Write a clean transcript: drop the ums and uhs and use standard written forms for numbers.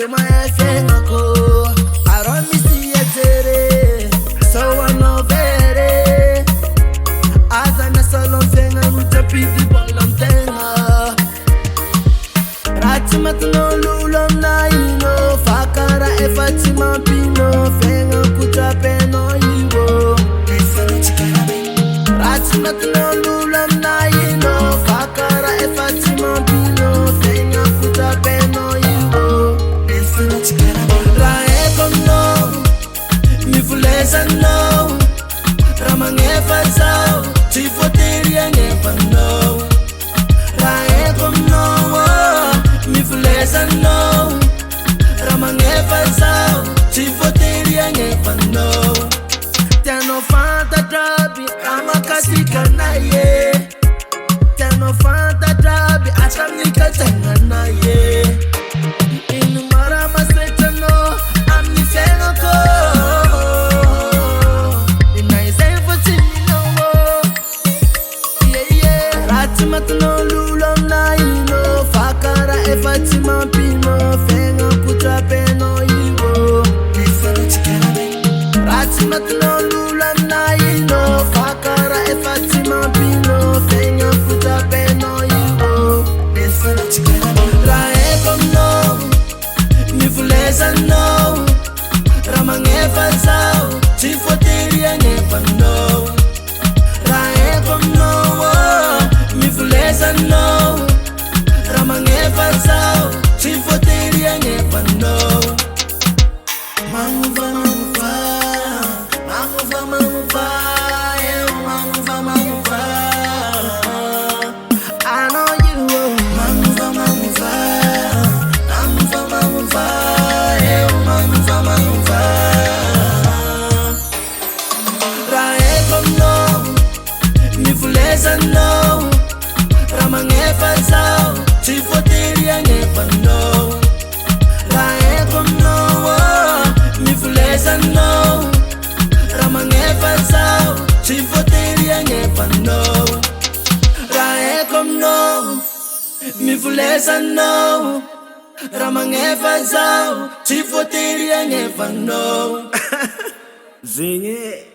Sema yefengako aromisi yetere sawana vere azana salon fenga utapiti balantenga Ratima tuno lulom na ino fakara e Fatima pino fenga kutapeno iwo Ratima tuno lulom na ino fakara e Fatima pino fenga kutapeno iwo Raeko no mifuleza no ramangefa zao tifoteria ngefa no Raeko no mifuleza no ramangefa zao tifoteria ngefa no Teno fanta drabi ramakasika na ye Teno fanta drabi atamnika tena na ye Inu marama setano amni fengako Ina isenfo timino Yeah yeah Ratima tuno lulom na ino fakara e Fatima pino fenga kutapeno iwo Ratima tuno lulom na ino fakara e Fatima pino fenga kutapeno iwo Raeko no mifuleza no ramangefa zao tifoteria ngefa no Raeko no mifuleza no ramangefa zao tifoteria ngefa no Mamuva mamuva Mamuva mamuva Mamuva mamuva I know you Mamuva mamuva Mamuva mamuva Mamuva mamuva Raeko no mifuleza no ramangefa zao tifoteria ngefa no Raeko no mifuleza no ramangefa zao tifoteria ngefa no Raeko no mifuleza no ramangefa zao tifoteria ngefa no Zinge